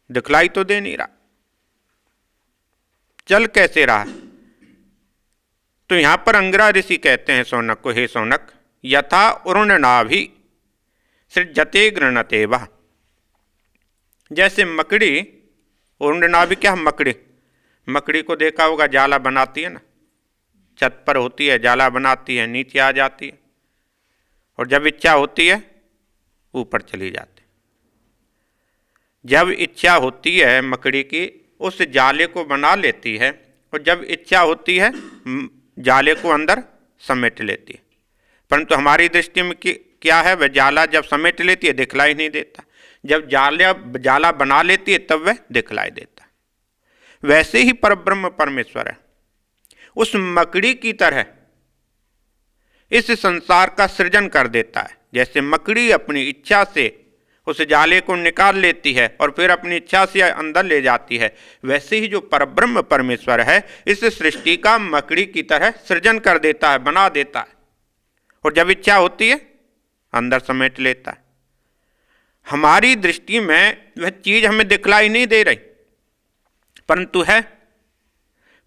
दिखलाई तो दे नहीं रहा, चल कैसे रहा। तो यहां पर अंगिरा ऋषि कहते हैं शौनक को, हे शौनक, यथा उर्णनाभि सृजते गृणते वह। जैसे मकड़ी, उर्णनाभि क्या, मकड़ी, मकड़ी को देखा होगा, जाला बनाती है ना, छत पर होती है, जाला बनाती है, नीचे आ जाती है, और जब इच्छा होती है ऊपर चली जाती है। जब इच्छा होती है मकड़ी की, उस जाले को बना लेती है, और जब इच्छा होती है जाले को अंदर समेट लेती है। परंतु हमारी दृष्टि में क्या है, वह जाला जब समेट लेती है दिखलाई नहीं देता, जब जाला बना लेती है तब वह दिखलाई देता। वैसे ही परब्रह्म परमेश्वर है, उस मकड़ी की तरह इस संसार का सृजन कर देता है। जैसे मकड़ी अपनी इच्छा से उस जाले को निकाल लेती है और फिर अपनी इच्छा से अंदर ले जाती है, वैसे ही जो परब्रह्म परमेश्वर है इस सृष्टि का मकड़ी की तरह सृजन कर देता है, बना देता है, और जब इच्छा होती है अंदर समेट लेता है। हमारी दृष्टि में वह चीज हमें दिखलाई नहीं दे रही, परंतु है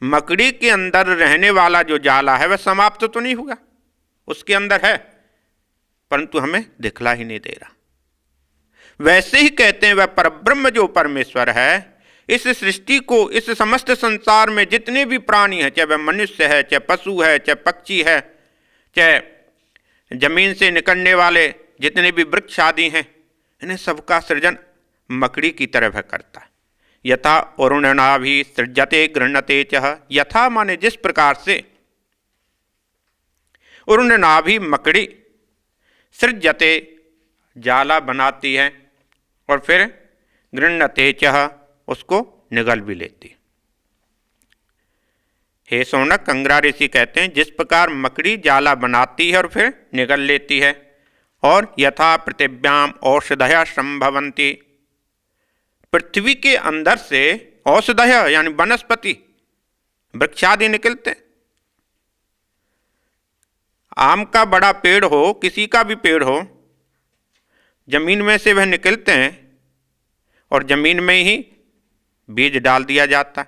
मकड़ी के अंदर रहने वाला जो जाला है वह समाप्त तो नहीं हुआ, उसके अंदर है, परंतु हमें दिखला ही नहीं दे रहा। वैसे ही कहते हैं वह परब्रह्म जो परमेश्वर है, इस सृष्टि को, इस समस्त संसार में जितने भी प्राणी हैं, चाहे वह मनुष्य है, चाहे पशु है, चाहे पक्षी है, चाहे जमीन से निकलने वाले जितने भी वृक्ष आदि हैं, इन्हें सबका सृजन मकड़ी की तरह वह करता है। यथा उर्णनाभि सृजते गृह्णते च, यथा माने जिस प्रकार से उर्णनाभि मकड़ी सृजते जाला बनाती है और फिर गृह्णते च उसको निगल भी लेती। हे शौनक, अंगिरा ऋषि कहते हैं जिस प्रकार मकड़ी जाला बनाती है और फिर निगल लेती है, और यथा पृथिव्याम औषधय संभवन्ति, पृथ्वी के अंदर से औषधय यानी वनस्पति वृक्षादि निकलते। आम का बड़ा पेड़ हो, किसी का भी पेड़ हो, जमीन में से वह निकलते हैं और जमीन में ही बीज डाल दिया जाता।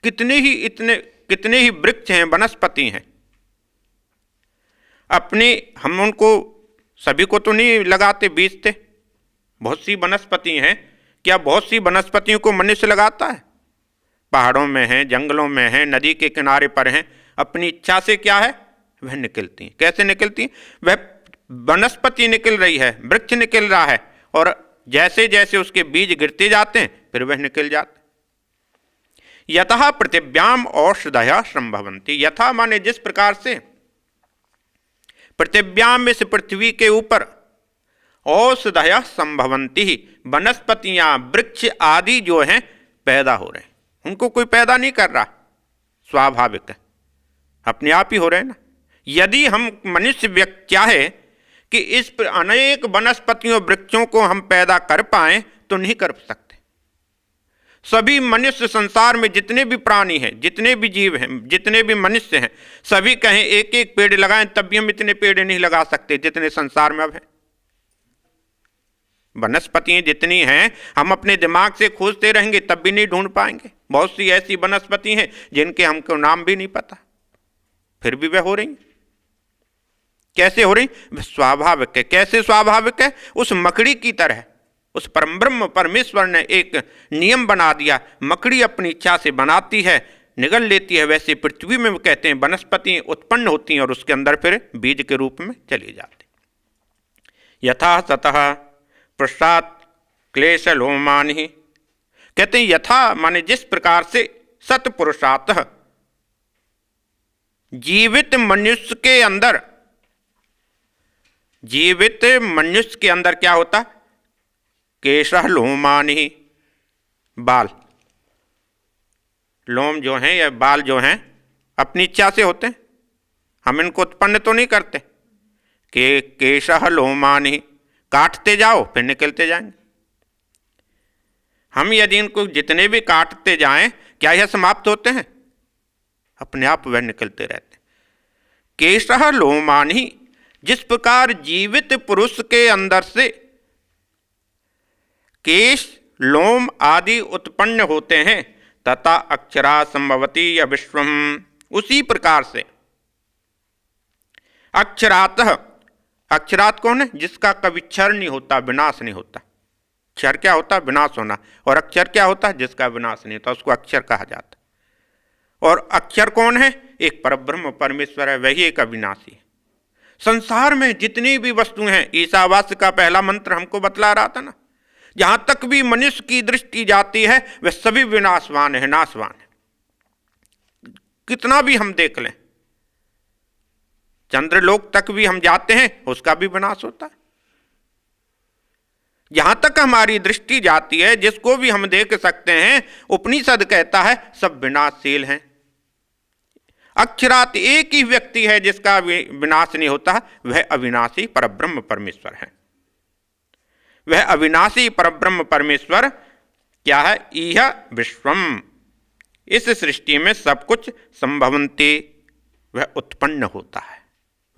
कितने ही वृक्ष हैं, वनस्पति हैं, अपनी हम उनको सभी को तो नहीं लगाते, बीजते। बहुत सी वनस्पति हैं, क्या बहुत सी वनस्पतियों को मनुष्य लगाता है? पहाड़ों में हैं, जंगलों में हैं, नदी के किनारे पर हैं, अपनी इच्छा से क्या है वह निकलती हैं। कैसे निकलती हैं? वह वनस्पति निकल रही है, वृक्ष निकल रहा है, और जैसे जैसे उसके बीज गिरते जाते हैं फिर वह निकल जाते। यथा पृथिव्याम औषधय संभवन्ति, यथा माने जिस प्रकार से पृथिव्याम, इस पृथ्वी के ऊपर, औषधय संभवन्ति, वनस्पतियां वृक्ष आदि जो हैं पैदा हो रहे हैं। उनको कोई पैदा नहीं कर रहा, स्वाभाविक है, अपने आप ही हो रहे हैं ना। यदि हम मनुष्य व्यक्ति चाहे कि इस अनेक वनस्पतियों वृक्षों को हम पैदा कर पाएं तो नहीं कर सकते। सभी मनुष्य संसार में जितने भी प्राणी हैं, जितने भी जीव हैं, जितने भी मनुष्य हैं, सभी कहें एक एक पेड़ लगाएं तब भी हम इतने पेड़ नहीं लगा सकते जितने संसार में अब है। वनस्पतियां जितनी हैं हम अपने दिमाग से खोजते रहेंगे तब भी नहीं ढूंढ पाएंगे। बहुत सी ऐसी वनस्पति हैं जिनके हमको नाम भी नहीं पता, फिर भी वह हो रही। कैसे हो रही? स्वाभाविक है। कैसे स्वाभाविक है? उस मकड़ी की तरह उस परमब्रह्म परमेश्वर ने एक नियम बना दिया, मकड़ी अपनी इच्छा से बनाती है, निगल लेती है। वैसे पृथ्वी में कहते हैं वनस्पति उत्पन्न होती हैं और उसके अंदर फिर बीज के रूप में चली जाती। यथा सतः पश्चात क्लेश लोमानि, कहते हैं यथा माने जिस प्रकार से सत्पुरुषातः, जीवित मनुष्य के अंदर, जीवित मनुष्य के अंदर क्या होता? केशः लोमानि, बाल, लोम जो हैं या बाल जो हैं अपनी इच्छा से होते हैं, हम इनको उत्पन्न तो नहीं करते। के केशः लोमानि, काटते जाओ फिर निकलते जाएंगे। हम यदि इनको जितने भी काटते जाएं क्या यह समाप्त होते हैं? अपने आप वह निकलते रहते। केशः लोमानि, जिस प्रकार जीवित पुरुष के अंदर से केश लोम आदि उत्पन्न होते हैं, तथा अक्षरा संभवती या विश्वम। उसी प्रकार से अक्षरातः, अक्षरात कौन है? जिसका कभी क्षर नहीं होता, विनाश नहीं होता। क्षर क्या होता? विनाश होना। और अक्षर क्या होता है? जिसका विनाश नहीं होता, उसको अक्षर कहा जाता। और अक्षर कौन है? एक परब्रह्म परमेश्वर है, वही एक अविनाशी है। संसार में जितनी भी वस्तुएं हैं, ईशावास्य का पहला मंत्र हमको बतला रहा था ना, जहां तक भी मनुष्य की दृष्टि जाती है वह सभी विनाशवान है, नाशवान है। कितना भी हम देख लें, चंद्रलोक तक भी हम जाते हैं, उसका भी विनाश होता है। जहां तक हमारी दृष्टि जाती है, जिसको भी हम देख सकते हैं, उपनिषद कहता है सब विनाशशील हैं। अक्षरात एक ही व्यक्ति है जिसका विनाश नहीं होता, वह अविनाशी परब्रह्म परमेश्वर है। वह अविनाशी परब्रह्म परमेश्वर क्या है? इह विश्वम, इस सृष्टि में सब कुछ संभवन्ति, वह उत्पन्न होता है,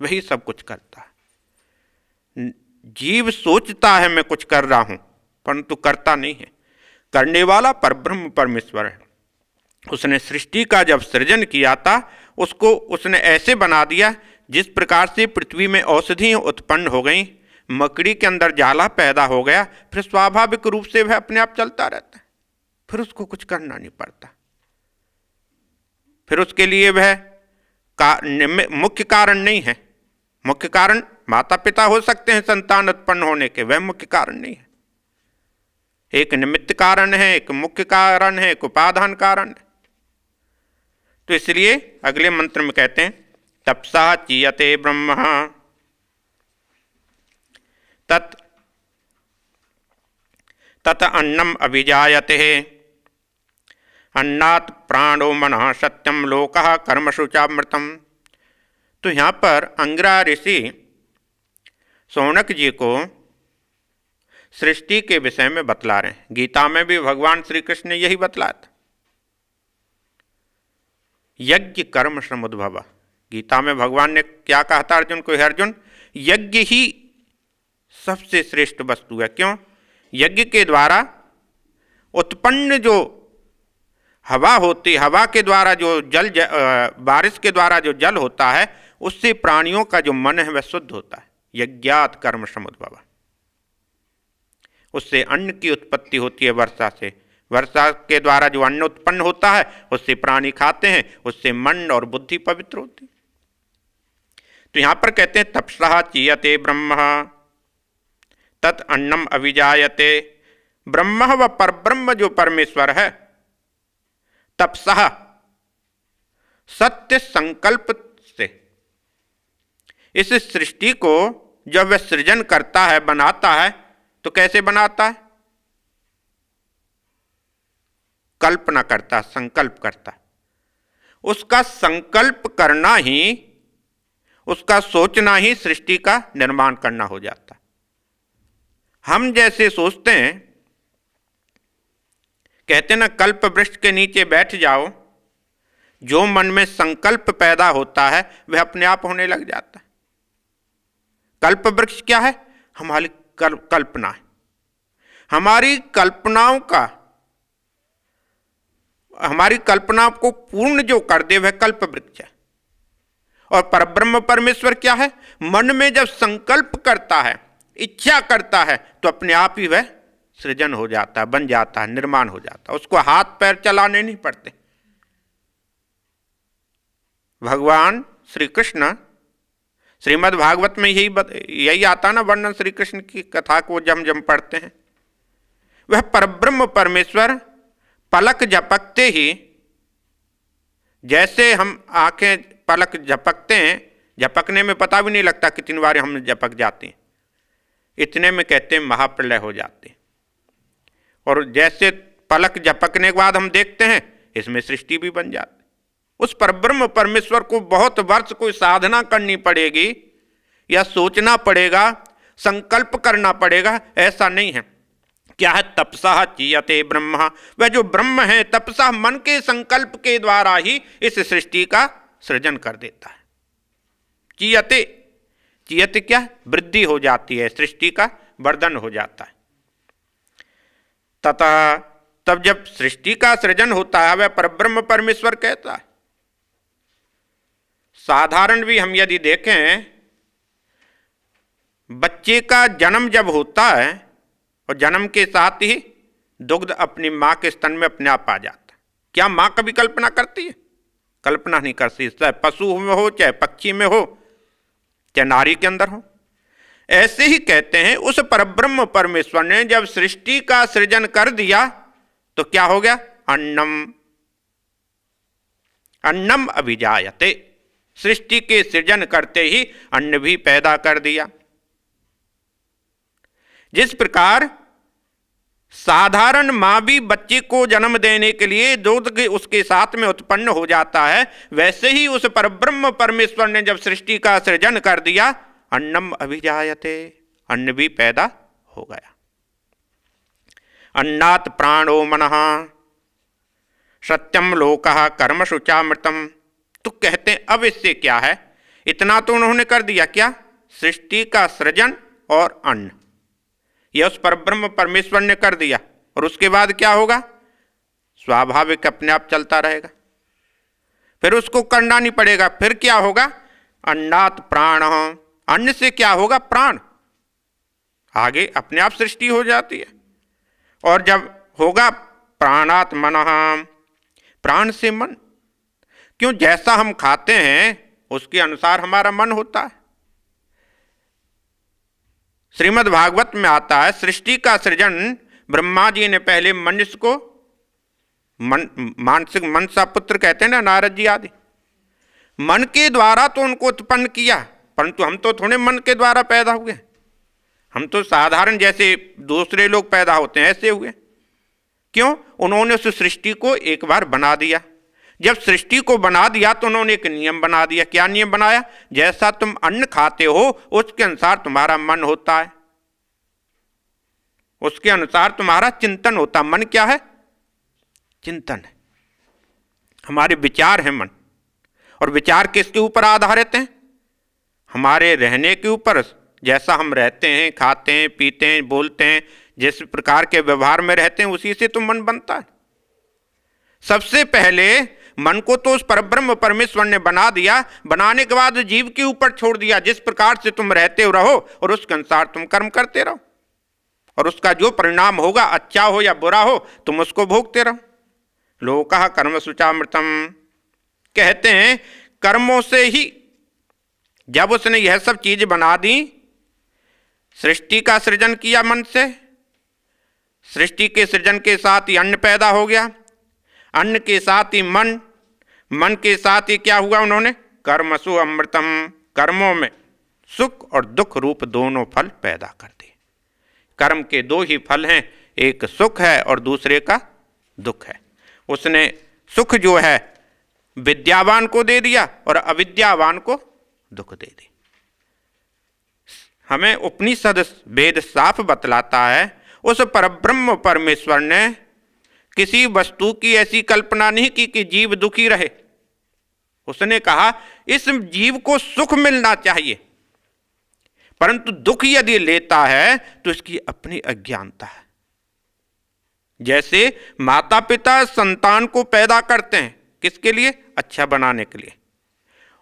वही सब कुछ करता है। जीव सोचता है मैं कुछ कर रहा हूं, परंतु करता नहीं है। करने वाला परब्रह्म परमेश्वर है। उसने सृष्टि का जब सृजन किया था, उसको उसने ऐसे बना दिया जिस प्रकार से पृथ्वी में औषधियां उत्पन्न हो गई, मकड़ी के अंदर जाला पैदा हो गया, फिर स्वाभाविक रूप से वह अपने आप चलता रहता है, फिर उसको कुछ करना नहीं पड़ता। फिर उसके लिए वह मुख्य कारण नहीं है। मुख्य कारण माता पिता हो सकते हैं संतान उत्पन्न होने के, वह मुख्य कारण नहीं है। एक निमित्त कारण है, एक मुख्य कारण है, एक उपादान कारण है। तो इसलिए अगले मंत्र में कहते हैं तपसा चीयते ब्रह्म तत् तत् अन्नम अभिजायते अन्नात् प्राणो मनः सत्यम लोकः कर्मसु चामृतम। तो यहाँ पर अंगिरा ऋषि शौनक जी को सृष्टि के विषय में बतला रहे हैं। गीता में भी भगवान श्री कृष्ण ने यही बतलाया था, यज्ञ कर्म समुद्भव। गीता में भगवान ने क्या कहा था अर्जुन को? हे अर्जुन, यज्ञ ही सबसे श्रेष्ठ वस्तु है। क्यों? यज्ञ के द्वारा उत्पन्न जो हवा होती, हवा के द्वारा जो जल, बारिश के द्वारा जो जल होता है, उससे प्राणियों का जो मन है वह शुद्ध होता है। यज्ञात कर्म समुद्भव, उससे अन्न की उत्पत्ति होती है वर्षा से। वर्षा के द्वारा जो अन्न उत्पन्न होता है उससे प्राणी खाते हैं, उससे मन और बुद्धि पवित्र होती। तो यहां पर कहते हैं तपसा चीयते ब्रह्म तत् अन्नम अभिजायते। ब्रह्म व परब्रह्म जो परमेश्वर है, तपसा सत्य संकल्प से इस सृष्टि को जब वह सृजन करता है, बनाता है, तो कैसे बनाता है? कल्पना करता, संकल्प करता। उसका संकल्प करना ही, उसका सोचना ही सृष्टि का निर्माण करना हो जाता। हम जैसे सोचते हैं, कहते ना कल्प वृक्ष के नीचे बैठ जाओ, जो मन में संकल्प पैदा होता है वह अपने आप होने लग जाता है। कल्प वृक्ष क्या है? हमारी कल्पना है। हमारी कल्पनाओं का, हमारी कल्पना को पूर्ण जो कर दे वह कल्प वृक्ष है। और परब्रह्म परमेश्वर क्या है? मन में जब संकल्प करता है, इच्छा करता है, तो अपने आप ही वह सृजन हो जाता है, बन जाता है, निर्माण हो जाता है। उसको हाथ पैर चलाने नहीं पड़ते। भगवान श्री कृष्ण, श्रीमद् भागवत में यही आता ना वर्णन श्री कृष्ण की कथा को जब पढ़ते हैं, वह परब्रह्म परमेश्वर पलक झपकते ही, जैसे हम आंखें पलक झपकते हैं, झपकने में पता भी नहीं लगता कितनी बार हम झपक जाते हैं, इतने में कहते हैं महाप्रलय हो जाते हैं। और जैसे पलक झपकने के बाद हम देखते हैं, इसमें सृष्टि भी बन जाती। उस परब्रह्म परमेश्वर को बहुत वर्ष कोई साधना करनी पड़ेगी या सोचना पड़ेगा, संकल्प करना पड़ेगा, ऐसा नहीं है। क्या है? तपसा चीयते ब्रह्म। वह जो ब्रह्म है, तपसा मन के संकल्प के द्वारा ही इस सृष्टि का सृजन कर देता है। चीयते, चीयते क्या? वृद्धि हो जाती है, सृष्टि का वर्धन हो जाता है। ततः तब जब सृष्टि का सृजन होता है वह परब्रह्म परमेश्वर कहता है। साधारण भी हम यदि देखें, बच्चे का जन्म जब होता है और जन्म के साथ ही दुग्ध अपनी माँ के स्तन में अपने आप आ जाता है। क्या माँ कभी कल्पना करती है? कल्पना नहीं करती, चाहे पशु में हो, चाहे पक्षी में हो, चाहे नारी के अंदर हो। ऐसे ही कहते हैं उस परब्रह्म परमेश्वर ने जब सृष्टि का सृजन कर दिया तो क्या हो गया? अन्नम अन्नम अभिजायते, सृष्टि के सृजन करते ही अन्न भी पैदा कर दिया। जिस प्रकार साधारण मां भी बच्चे को जन्म देने के लिए दूध उसके साथ में उत्पन्न हो जाता है, वैसे ही उस परब्रह्म परमेश्वर ने जब सृष्टि का सृजन कर दिया, अन्नम अभिजायते, अन्न भी पैदा हो गया। अन्नात् प्राणो मनः सत्यम लोकः कर्म शुचामृतम। तो कहते हैं अब इससे क्या है, इतना तो उन्होंने कर दिया, क्या? सृष्टि का सृजन और अन्न, यह उस परब्रह्म परमेश्वर ने कर दिया। और उसके बाद क्या होगा? स्वाभाविक अपने आप चलता रहेगा, फिर उसको करना नहीं पड़ेगा। फिर क्या होगा? अन्नात् प्राण, अन्न से क्या होगा? प्राण, आगे अपने आप सृष्टि हो जाती है। और जब होगा प्राणात् मनः, प्राण से मन, क्यों? जैसा हम खाते हैं उसके अनुसार हमारा मन होता है। श्रीमद् भागवत में आता है, सृष्टि का सृजन ब्रह्मा जी ने पहले मनुष्य को मानसिक मनसा पुत्र कहते हैं ना, नारद जी आदि, मन के द्वारा तो उनको उत्पन्न किया, परंतु हम तो थोड़े मन के द्वारा पैदा हुए, हम तो साधारण जैसे दूसरे लोग पैदा होते हैं ऐसे हुए। क्यों? उन्होंने उस सृष्टि को एक बार बना दिया। जब सृष्टि को बना दिया तो उन्होंने एक नियम बना दिया। क्या नियम बनाया? जैसा तुम अन्न खाते हो उसके अनुसार तुम्हारा मन होता है, उसके अनुसार तुम्हारा चिंतन होता है। मन क्या है? चिंतन है, हमारे विचार है मन। और विचार किसके ऊपर आधारित हैं? हमारे रहने के ऊपर। जैसा हम रहते हैं, खाते हैं, पीते हैं, बोलते हैं, जिस प्रकार के व्यवहार में रहते हैं, उसी से तो मन बनता है। सबसे पहले मन को तो उस परब्रह्म परमेश्वर ने बना दिया, बनाने के बाद जीव के ऊपर छोड़ दिया, जिस प्रकार से तुम रहते हो रहो और उसके अनुसार तुम कर्म करते रहो, और उसका जो परिणाम होगा, अच्छा हो या बुरा हो, तुम उसको भोगते रहो। लोकः कर्म शुचामृतम, कहते हैं कर्मों से ही, जब उसने यह सब चीज बना दी, सृष्टि का सृजन किया मन से, सृष्टि के सृजन के साथ ही अन्न पैदा हो गया, अन्न के साथ ही मन, मन के साथ ही क्या हुआ? उन्होंने कर्मसु अमृतम, कर्मों में सुख और दुख रूप दोनों फल पैदा कर दिए। कर्म के दो ही फल हैं, एक सुख है और दूसरे का दुख है। उसने सुख जो है विद्यावान को दे दिया और अविद्यावान को दुख दे दी। हमें उपनिषद वेद साफ बतलाता है, उस परब्रह्म परमेश्वर ने किसी वस्तु की ऐसी कल्पना नहीं की कि जीव दुखी रहे। उसने कहा इस जीव को सुख मिलना चाहिए, परंतु दुख यदि लेता है तो इसकी अपनी अज्ञानता है। जैसे माता पिता संतान को पैदा करते हैं, किसके लिए? अच्छा बनाने के लिए,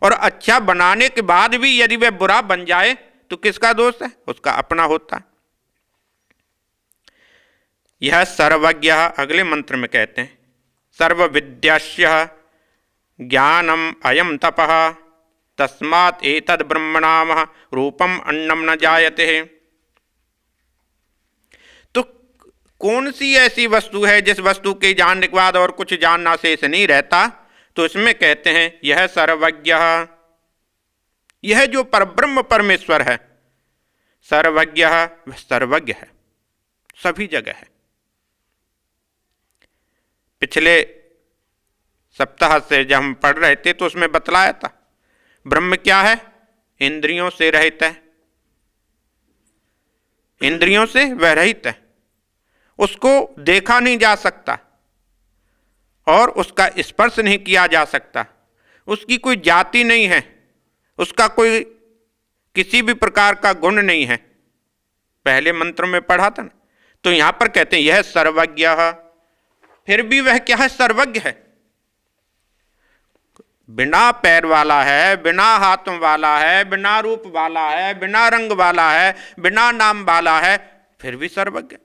और अच्छा बनाने के बाद भी यदि वह बुरा बन जाए तो किसका दोष है? उसका अपना होता है। यह सर्वज्ञ, अगले मंत्र में कहते हैं, सर्वविद्यास्य ज्ञानम अयम तपः तस्मात् एतद् ब्रह्मणामः रूपम अन्नम न जायते। तो कौन सी ऐसी वस्तु है जिस वस्तु के जानने के बाद और कुछ जानना शेष नहीं रहता? तो इसमें कहते हैं यह सर्वज्ञ, यह जो परब्रह्म परमेश्वर है, सर्वज्ञ, वह सर्वज्ञ है, सभी जगह है। पिछले सप्ताह से जब हम पढ़ रहे थे तो उसमें बतलाया था, ब्रह्म क्या है? इंद्रियों से रहित है, इंद्रियों से वह रहित है, उसको देखा नहीं जा सकता और उसका स्पर्श नहीं किया जा सकता, उसकी कोई जाति नहीं है, उसका कोई किसी भी प्रकार का गुण नहीं है। पहले मंत्र में पढ़ा था ना। तो यहां पर कहते हैं यह सर्वज्ञ, फिर भी वह क्या है? सर्वज्ञ है। बिना पैर वाला है, बिना हाथों वाला है, बिना रूप वाला है, बिना रंग वाला है, बिना नाम वाला है, फिर भी सर्वज्ञ।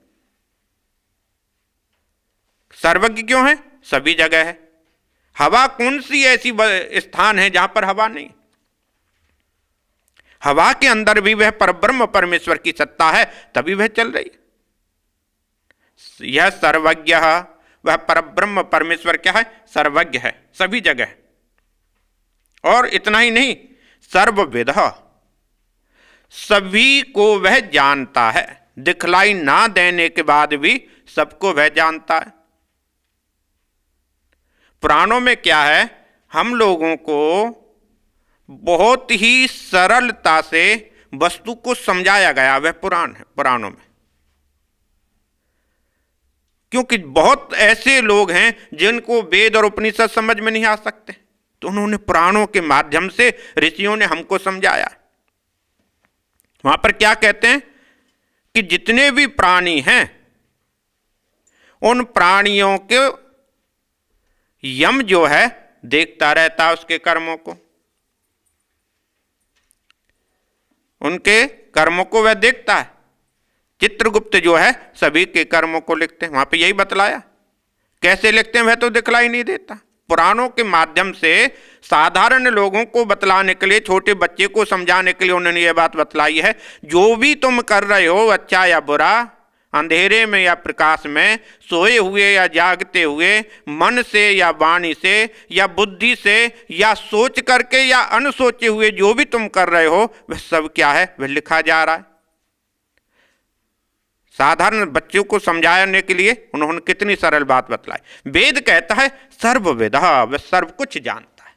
सर्वज्ञ क्यों है? सभी जगह है। हवा कौन सी ऐसी स्थान है जहां पर हवा नहीं? हवा के अंदर भी वह परब्रह्म परमेश्वर की सत्ता है, तभी वह चल रही है। यह सर्वज्ञ, वह परब्रह्म परमेश्वर क्या है? सर्वज्ञ है, सभी जगह। और इतना ही नहीं, सर्वविद, सभी को वह जानता है। दिखलाई ना देने के बाद भी सबको वह जानता है। पुराणों में क्या है? हम लोगों को बहुत ही सरलता से वस्तु को समझाया गया, वह पुराण है पुराणों में। क्योंकि बहुत ऐसे लोग हैं जिनको वेद और उपनिषद समझ में नहीं आ सकते, तो उन्होंने पुराणों के माध्यम से ऋषियों ने हमको समझाया। वहां पर क्या कहते हैं कि जितने भी प्राणी हैं उन प्राणियों के यम जो है देखता रहता है उसके कर्मों को, उनके कर्मों को वह देखता है। चित्रगुप्त जो है सभी के कर्मों को लिखते हैं, वहां पे यही बतलाया। कैसे लिखते हैं वह तो दिखलाई नहीं देता। पुराणों के माध्यम से साधारण लोगों को बतलाने के लिए, छोटे बच्चे को समझाने के लिए उन्होंने यह बात बतलाई है, जो भी तुम कर रहे हो अच्छा या बुरा, अंधेरे में या प्रकाश में, सोए हुए या जागते हुए, मन से या वाणी से या बुद्धि से या सोच करके या अनसोचे हुए, जो भी तुम कर रहे हो वह सब क्या है? वह लिखा जा रहा है। साधारण बच्चों को समझाने के लिए उन्होंने कितनी सरल बात बतलाई। वेद कहता है सर्वविद, वह सर्व कुछ जानता है।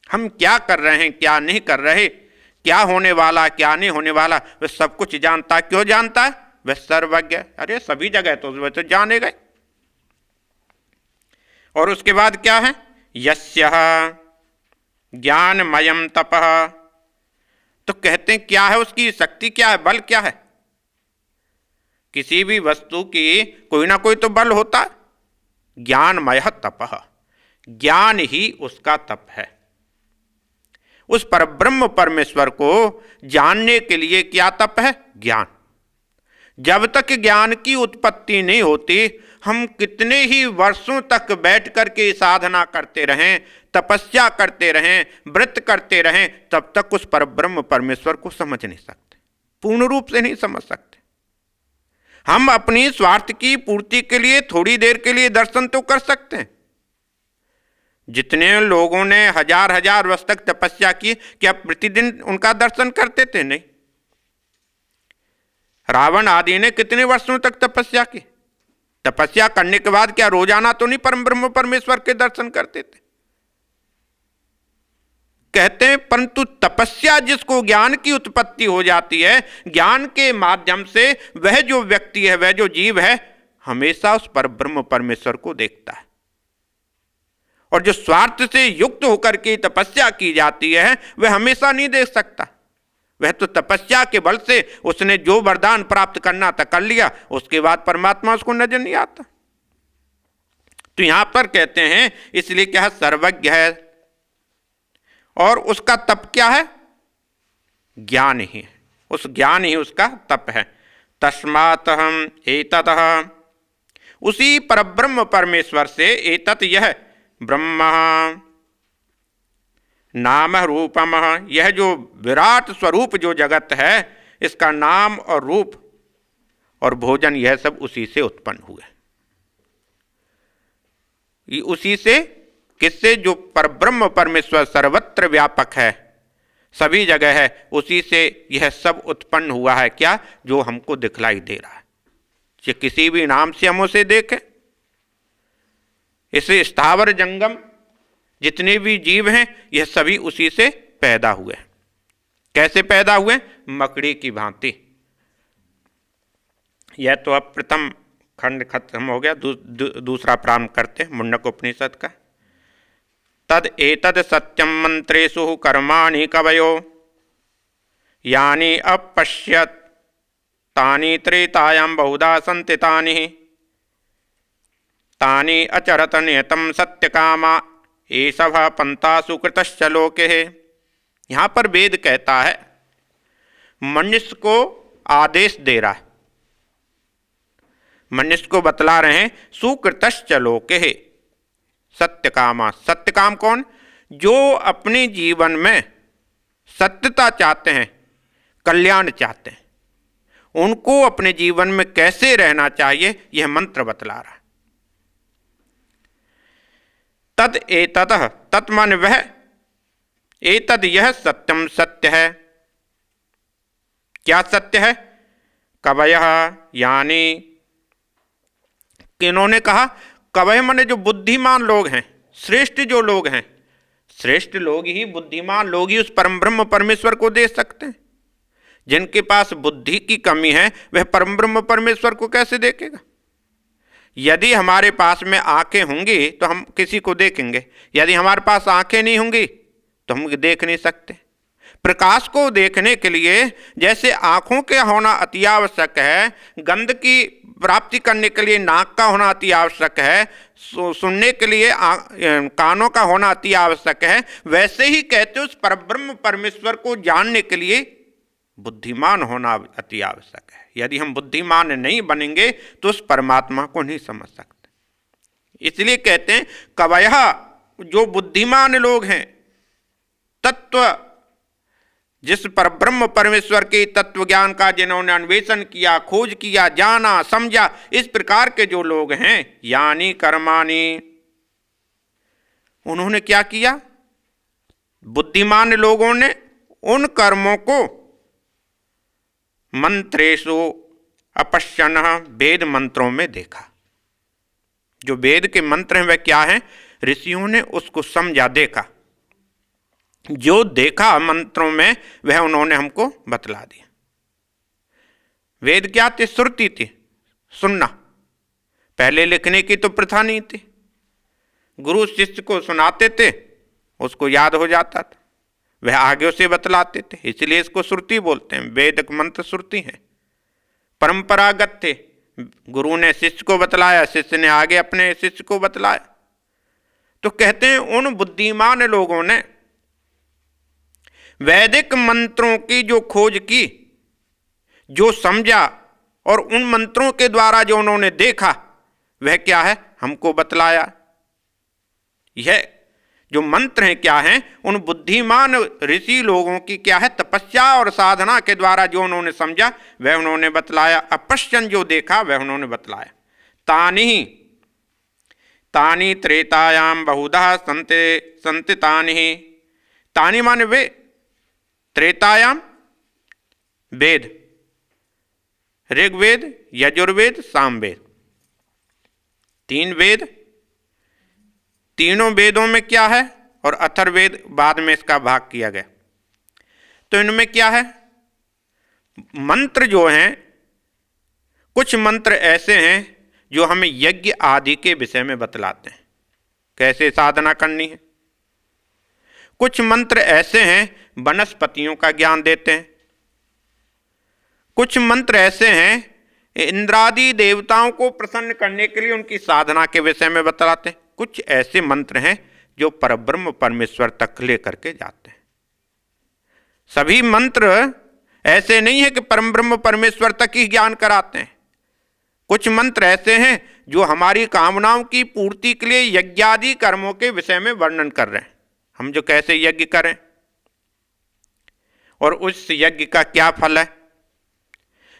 हम क्या कर रहे हैं, क्या नहीं कर रहे, क्या होने वाला, क्या नहीं होने वाला, वह सब कुछ जानता है। क्यों जानता है? वह सर्वज्ञ। अरे सभी जगह तो वह तो जानेगा। और उसके बाद क्या है? यस्य ज्ञानमयम तपः। तो कहते हैं क्या है उसकी शक्ति, क्या है, बल क्या है? किसी भी वस्तु की कोई ना कोई तो बल होता है। ज्ञानमय तपः, ज्ञान ही उसका तप है। उस परब्रह्म परमेश्वर को जानने के लिए क्या तप है? ज्ञान। जब तक ज्ञान की उत्पत्ति नहीं होती, हम कितने ही वर्षों तक बैठ करके साधना करते रहें, तपस्या करते रहें, व्रत करते रहें, तब तक उस परब्रह्म परमेश्वर को समझ नहीं सकते, पूर्ण रूप से नहीं समझ सकते। हम अपनी स्वार्थ की पूर्ति के लिए थोड़ी देर के लिए दर्शन तो कर सकते हैं। जितने लोगों ने हजार हजार वर्ष तक तपस्या की, क्या प्रतिदिन उनका दर्शन करते थे? नहीं। रावण आदि ने कितने वर्षों तक तपस्या की? तपस्या करने के बाद क्या रोजाना तो नहीं परब्रह्म परमेश्वर के दर्शन करते थे? कहते हैं परंतु तपस्या जिसको ज्ञान की उत्पत्ति हो जाती है, ज्ञान के माध्यम से वह जो व्यक्ति है, वह जो जीव है, हमेशा उस परब्रह्म परमेश्वर को देखता है। और जो स्वार्थ से युक्त होकर के तपस्या की जाती है वह हमेशा नहीं देख सकता। वह तो तपस्या के बल से उसने जो वरदान प्राप्त करना था कर लिया, उसके बाद परमात्मा उसको नजर नहीं आता। तो यहां पर कहते हैं इसलिए क्या है? सर्वज्ञ है। और उसका तप क्या है? ज्ञान ही है। उस ज्ञान ही उसका तप है। तस्मात् हम एततः, उसी परब्रह्म परमेश्वर से, एतत् यह ब्रह्म नाम रूपम, यह जो विराट स्वरूप जो जगत है, इसका नाम और रूप और भोजन यह सब उसी से उत्पन्न हुए। ये उसी से, किससे? जो परब्रह्म परमेश्वर सर्वत्र व्यापक है, सभी जगह है, उसी से यह सब उत्पन्न हुआ है। क्या? जो हमको दिखलाई दे रहा है। ये किसी भी नाम से हम उसे देखें, इसे स्थावर जंगम जितने भी जीव हैं यह सभी उसी से पैदा हुए। कैसे पैदा हुए? मकड़ी की भांति। यह तो अब प्रथम खंड खत्म हो गया। दूसरा प्रारंभ करते मुंडक उपनिषद का। तद एतद सत्यम मंत्रेषु कर्माणि कवयो यानि अपश्यत तानि त्रेतायां बहुधा सन्ति तानि अचरत नियतम सत्यकामा एषः पंथा सुकृतश्च लोके। यहाँ पर वेद कहता है, मनुष्य को आदेश दे रहा है, मनुष्य को बतला रहे हैं, सुकृतश्च लोके सत्यकामा। सत्यकाम कौन? जो अपने जीवन में सत्यता चाहते हैं, कल्याण चाहते हैं, उनको अपने जीवन में कैसे रहना चाहिए यह मंत्र बतला रहा है। तद एततः, तत् मन वह, एतद यह सत्यम सत्य है। क्या सत्य है? कवयः यानी, किन्होंने कहा? कवय माने जो बुद्धिमान लोग हैं, श्रेष्ठ जो लोग हैं, श्रेष्ठ लोग ही, बुद्धिमान लोग ही उस परम ब्रह्म परमेश्वर को देख सकते हैं। जिनके पास बुद्धि की कमी है वह परम ब्रह्म परमेश्वर को कैसे देखेगा? यदि हमारे पास में आंखें होंगी तो हम किसी को देखेंगे, यदि हमारे पास आंखें नहीं होंगी तो हम देख नहीं सकते। प्रकाश को देखने के लिए जैसे आंखों के होना अति आवश्यक है, गंध की प्राप्ति करने के लिए नाक का होना अति आवश्यक है, सुनने के लिए कानों का होना अति आवश्यक है, वैसे ही कहते उस परब्रह्म परमेश्वर को जानने के लिए बुद्धिमान होना अति आवश्यक है। यदि हम बुद्धिमान नहीं बनेंगे तो उस परमात्मा को नहीं समझ सकते। इसलिए कहते हैं कवयः, जो बुद्धिमान लोग हैं, तत्व, जिस परब्रह्म परमेश्वर के तत्व ज्ञान का जिन्होंने अन्वेषण किया, खोज किया, जाना, समझा, इस प्रकार के जो लोग हैं, यानी कर्माणि, उन्होंने क्या किया? बुद्धिमान लोगों ने उन कर्मों को मंत्रेषु अपश्यन, वेद मंत्रों में देखा। जो वेद के मंत्र हैं वह क्या हैं? ऋषियों ने उसको समझा, देखा। जो देखा मंत्रों में वह उन्होंने हमको बतला दिया। वेद क्या थे? श्रुति थी, सुनना। पहले लिखने की तो प्रथा नहीं थी। गुरु शिष्य को सुनाते थे, उसको याद हो जाता था, वह आगे उसे बतलाते थे, इसलिए इसको श्रुति बोलते हैं। वेद मंत्र श्रुति हैं, परंपरागत थे। गुरु ने शिष्य को बतलाया, शिष्य ने आगे अपने शिष्य को बतलाया। तो कहते हैं उन बुद्धिमान लोगों ने वैदिक मंत्रों की जो खोज की, जो समझा, और उन मंत्रों के द्वारा जो उन्होंने देखा वह क्या है? हमको बतलाया। यह जो मंत्र हैं क्या हैं? उन बुद्धिमान ऋषि लोगों की क्या है? तपस्या और साधना के द्वारा जो उन्होंने समझा वह उन्होंने बतलाया। अपश्यन, जो देखा वह उन्होंने बतलाया। तानि तानि त्रेतायाम बहुधा संति तानि, तानि माने वे, त्रेतायाम वेद, ऋग्वेद, यजुर्वेद, सामवेद, 3 वेद। तीनों वेदों में क्या है? और अथर्ववेद बाद में इसका भाग किया गया। तो इनमें क्या है? मंत्र जो हैं, कुछ मंत्र ऐसे हैं जो हमें यज्ञ आदि के विषय में बतलाते हैं, कैसे साधना करनी है। कुछ मंत्र ऐसे हैं वनस्पतियों का ज्ञान देते हैं। कुछ मंत्र ऐसे हैं इंद्रादि देवताओं को प्रसन्न करने के लिए उनकी साधना के विषय में बतलाते हैं। कुछ ऐसे मंत्र हैं जो परब्रह्म परमेश्वर तक लेकर के जाते हैं। सभी मंत्र ऐसे नहीं है कि परब्रह्म परमेश्वर तक ही ज्ञान कराते हैं। कुछ मंत्र ऐसे हैं जो हमारी कामनाओं की पूर्ति के लिए यज्ञादि कर्मों के विषय में वर्णन कर रहे हैं। हम जो कैसे यज्ञ करें और उस यज्ञ का क्या फल है,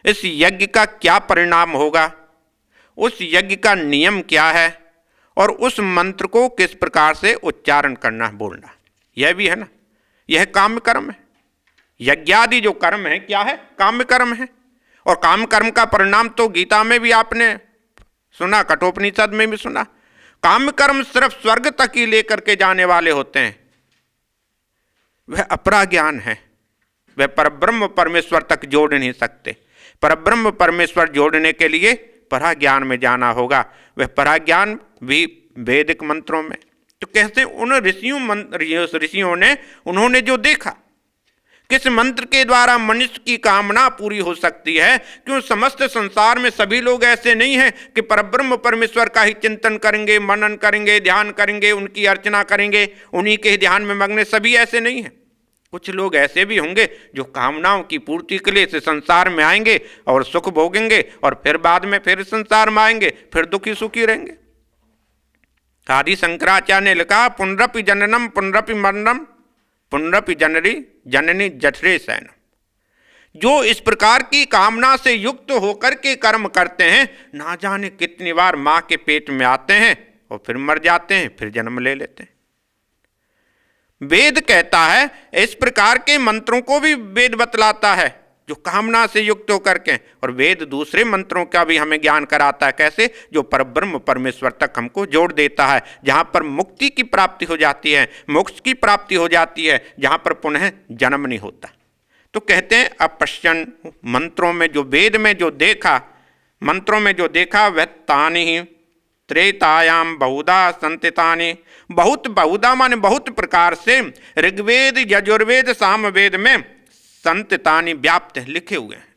इस यज्ञ का क्या परिणाम होगा, उस यज्ञ का नियम क्या है, और उस मंत्र को किस प्रकार से उच्चारण करना, बोलना, यह भी है ना। यह काम्य कर्म है। यज्ञादि जो कर्म है क्या है? काम्य कर्म है। और काम कर्म का परिणाम तो गीता में भी आपने सुना, कठोपनिषद में भी सुना। काम्य कर्म सिर्फ स्वर्ग तक ही लेकर के जाने वाले होते हैं, वह अपरा ज्ञान है, वह परब्रह्म परमेश्वर तक जोड़ नहीं सकते। परब्रह्म परमेश्वर जोड़ने के लिए परा ज्ञान में जाना होगा। वह परा ज्ञान भी वैदिक मंत्रों में। तो कहते हैं उन ऋषियों ने उन्होंने जो देखा, किस मंत्र के द्वारा मनुष्य की कामना पूरी हो सकती है? क्यों समस्त संसार में सभी लोग ऐसे नहीं हैं कि परब्रह्म परमेश्वर का ही चिंतन करेंगे, मनन करेंगे, ध्यान करेंगे, उनकी अर्चना करेंगे, उन्हीं के ध्यान में मग्न? सभी ऐसे नहीं हैं। कुछ लोग ऐसे भी होंगे जो कामनाओं की पूर्ति के लिए इस संसार में आएंगे और सुख भोगेंगे और फिर बाद में फिर संसार में आएंगे, फिर दुखी सुखी रहेंगे। आदि शंकराचार्य ने लिखा, पुनरपि जननम पुनरपि मरणम पुनरपि जननी जठरे शयनम। जो इस प्रकार की कामना से युक्त होकर के कर्म करते हैं, ना जाने कितनी बार मां के पेट में आते हैं और फिर मर जाते हैं, फिर जन्म ले लेते हैं। वेद कहता है, इस प्रकार के मंत्रों को भी वेद बतलाता है जो कामना से युक्त होकर के, और वेद दूसरे मंत्रों का भी हमें ज्ञान कराता है। कैसे? जो परब्रह्म परमेश्वर तक हमको जोड़ देता है, जहां पर मुक्ति की प्राप्ति हो जाती है, मोक्ष की प्राप्ति हो जाती है, जहां पर पुनः जन्म नहीं होता। तो कहते हैं अपश्यन, मंत्रों में जो वेद में जो देखा, मंत्रों में जो देखा, वह तानि ही त्रेतायाम बहुधा संतितानि। बहुत बहुधा माने बहुत प्रकार से ऋग्वेद यजुर्वेद सामवेद में संतितानि व्याप्त लिखे हुए हैं।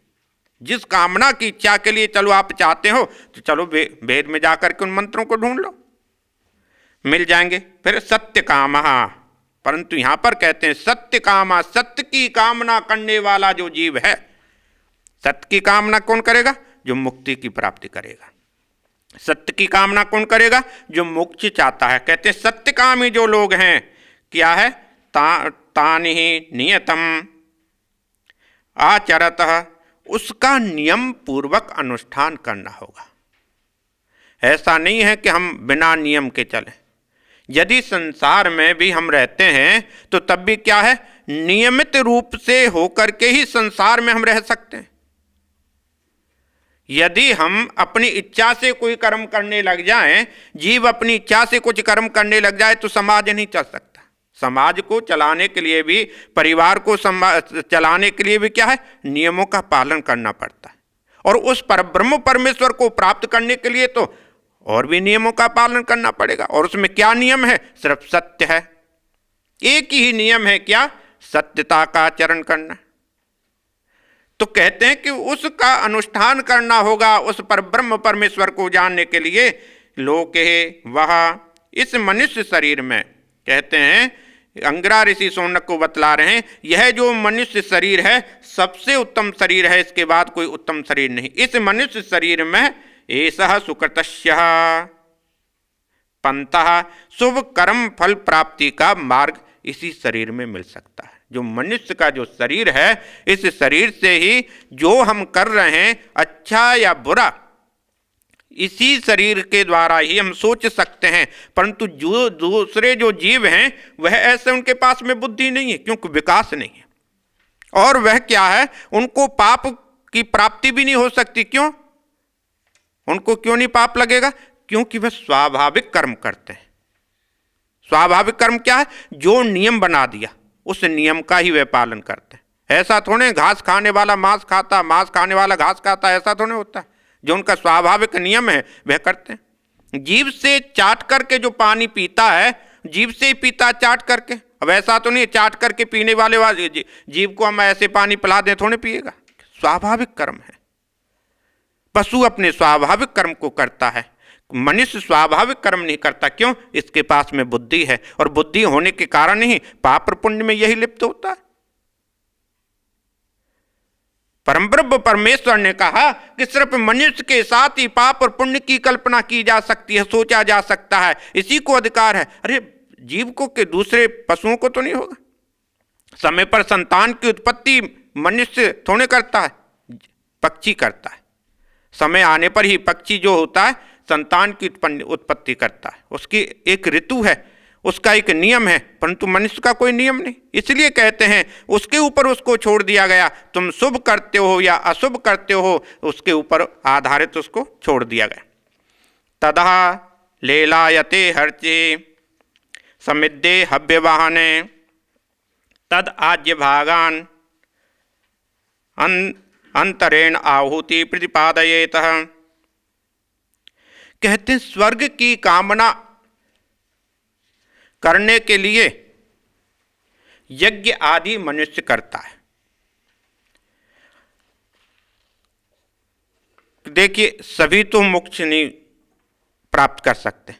जिस कामना की इच्छा के लिए चलो आप चाहते हो तो चलो वेद में जाकर के उन मंत्रों को ढूंढ लो, मिल जाएंगे। फिर सत्य कामा, परंतु यहां पर कहते हैं सत्य कामा, सत्य की कामना करने वाला जो जीव है। सत्य की कामना कौन करेगा? जो मुक्ति की प्राप्ति करेगा। सत्य की कामना कौन करेगा? जो मोक्ष चाहता है। कहते हैं सत्यकामी जो लोग हैं, क्या है? तानि ही नियतम आचरतः, उसका नियम पूर्वक अनुष्ठान करना होगा। ऐसा नहीं है कि हम बिना नियम के चलें। यदि संसार में भी हम रहते हैं तो तब भी क्या है? नियमित रूप से होकर के ही संसार में हम रह सकते हैं। यदि हम अपनी इच्छा से कोई कर्म करने लग जाएं, जीव अपनी इच्छा से कुछ कर्म करने लग जाए, तो समाज नहीं चल सकता। समाज को चलाने के लिए भी, परिवार को चलाने के लिए भी क्या है? नियमों का पालन करना पड़ता है। और उस परब्रह्म परमेश्वर को प्राप्त करने के लिए तो और भी नियमों का पालन करना पड़ेगा। और उसमें क्या नियम है? सिर्फ सत्य है। एक ही नियम है, क्या? सत्यता का आचरण करना। तो कहते हैं कि उसका अनुष्ठान करना होगा। उस परब्रह्म परमेश्वर को जानने के लिए लोके वह इस मनुष्य शरीर में, कहते हैं अंगिरा ऋषि शौनक को बतला रहे हैं, यह जो मनुष्य शरीर है सबसे उत्तम शरीर है, इसके बाद कोई उत्तम शरीर नहीं। इस मनुष्य शरीर में एषः सुकृतस्य पंथः, शुभ कर्म फल प्राप्ति का मार्ग इसी शरीर में मिल सकता है। जो मनुष्य का जो शरीर है, इस शरीर से ही जो हम कर रहे हैं, अच्छा या बुरा, इसी शरीर के द्वारा ही हम सोच सकते हैं। परंतु जो दूसरे जो जीव हैं, वह ऐसे, उनके पास में बुद्धि नहीं है, क्योंकि विकास नहीं है। और वह क्या है? उनको पाप की प्राप्ति भी नहीं हो सकती। क्यों? उनको क्यों नहीं पाप लगेगा? क्योंकि वह स्वाभाविक कर्म करते हैं। स्वाभाविक कर्म क्या है? जो नियम बना दिया उस नियम का ही वे पालन करते हैं। ऐसा थोड़े घास खाने वाला मांस खाता, मांस खाने वाला घास खाता, ऐसा थोड़े होता है। जो उनका स्वाभाविक नियम है वह करते हैं। जीभ से चाट करके जो पानी पीता है, जीभ से ही पीता चाट करके। अब ऐसा तो नहीं चाट करके पीने वाले जीभ को हम ऐसे पानी पिला दें, थोड़े पिएगा। स्वाभाविक कर्म है। पशु अपने स्वाभाविक कर्म को करता है, मनुष्य स्वाभाविक कर्म नहीं करता। क्यों? इसके पास में बुद्धि है, और बुद्धि होने के कारण ही पाप पुण्य में यही लिप्त होता है। परमब्रह्म परमेश्वर ने कहा कि सिर्फ मनुष्य के साथ ही पाप और पुण्य की कल्पना की जा सकती है, सोचा जा सकता है, इसी को अधिकार है। अरे जीव को के दूसरे पशुओं को तो नहीं होगा। समय पर संतान की उत्पत्ति मनुष्य थोड़े करता है, पक्षी करता है। समय आने पर ही पक्षी जो होता है संतान की उत्पत्ति करता है। उसकी एक ऋतु है, उसका एक नियम है, परंतु मनुष्य का कोई नियम नहीं। इसलिए कहते हैं उसके ऊपर उसको छोड़ दिया गया। तुम शुभ करते हो या अशुभ करते हो, उसके ऊपर आधारित उसको छोड़ दिया गया। तदा लेलायते हर्चे समिद्धे हव्यवाहने तद आज्य भागान अंतरेण आहुति प्रतिपादयेत। कहते हैं स्वर्ग की कामना करने के लिए यज्ञ आदि मनुष्य करता है। देखिए, सभी तो मोक्ष नहीं प्राप्त कर सकते,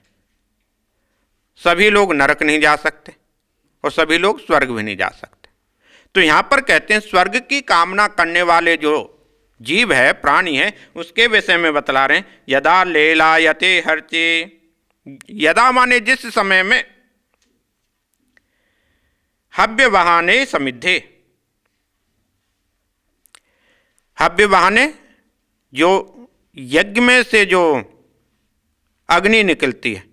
सभी लोग नरक नहीं जा सकते और सभी लोग स्वर्ग भी नहीं जा सकते। तो यहाँ पर कहते हैं स्वर्ग की कामना करने वाले जो जीव है, प्राणी है, उसके विषय में बतला रहे हैं। यदा लेलायते हर्चे, यदा माने जिस समय में, हव्य बहाने समिद्धे, हव्य बहाने जो यज्ञ में से जो अग्नि निकलती है,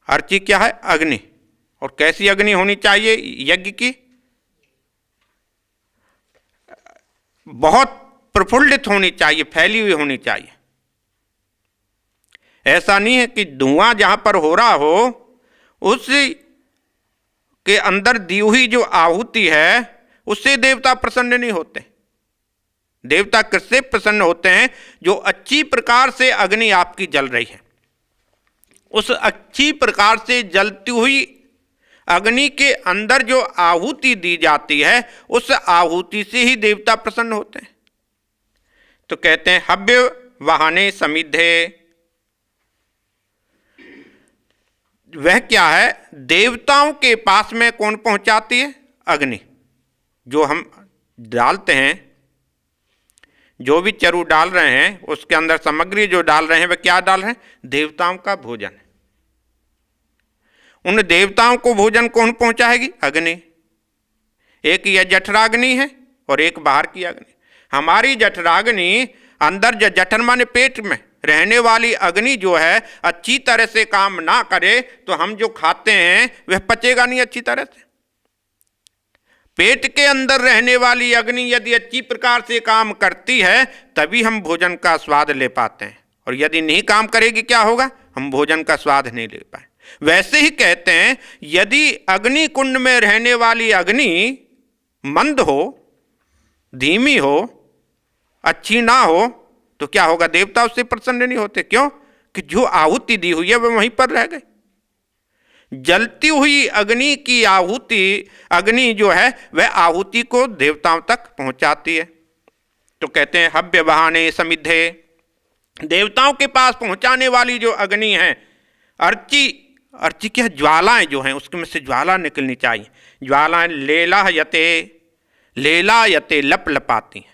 अर्ची क्या है? अग्नि। और कैसी अग्नि होनी चाहिए यज्ञ की? बहुत प्रफुल्लित होनी चाहिए, फैली हुई होनी चाहिए। ऐसा नहीं है कि धुआं जहां पर हो रहा हो उस के अंदर दी हुई जो आहुति है उससे देवता प्रसन्न नहीं होते। देवता किससे प्रसन्न होते हैं? जो अच्छी प्रकार से अग्नि आपकी जल रही है, उस अच्छी प्रकार से जलती हुई अग्नि के अंदर जो आहुति दी जाती है उस आहुति से ही देवता प्रसन्न होते हैं। तो कहते हैं हव्य वाहने समिद्धे, वह क्या है? देवताओं के पास में कौन पहुंचाती है? अग्नि। जो हम डालते हैं, जो भी चरु डाल रहे हैं उसके अंदर सामग्री जो डाल रहे हैं वह क्या डाल रहे हैं? देवताओं का भोजन है। उन देवताओं को भोजन कौन पहुंचाएगी? अग्नि। एक यह जठराग्नि है और एक बाहर की अग्नि। हमारी जठराग्नि अंदर, जठर माने पेट में रहने वाली अग्नि जो है अच्छी तरह से काम ना करे तो हम जो खाते हैं वह पचेगा नहीं अच्छी तरह से। पेट के अंदर रहने वाली अग्नि यदि अच्छी प्रकार से काम करती है तभी हम भोजन का स्वाद ले पाते हैं, और यदि नहीं काम करेगी क्या होगा? हम भोजन का स्वाद नहीं ले पाए। वैसे ही कहते हैं यदि अग्नि कुंड में रहने वाली अग्नि मंद हो, धीमी हो, अच्छी ना हो तो क्या होगा? देवता उससे प्रसन्न नहीं होते। क्यों? कि जो आहुति दी हुई है वह वहीं पर रह गई। जलती हुई अग्नि की आहुति, अग्नि जो है वह आहुति को देवताओं तक पहुंचाती है। तो कहते हैं हव्य बहाने समिद्धे, देवताओं के पास पहुंचाने वाली जो अग्नि है, अर्ची, अर्ची क्या? ज्वालाएं जो हैं उसके में से ज्वाला निकलनी चाहिए। ज्वालाएं लेलायते, लेलायते लप लपाती हैं।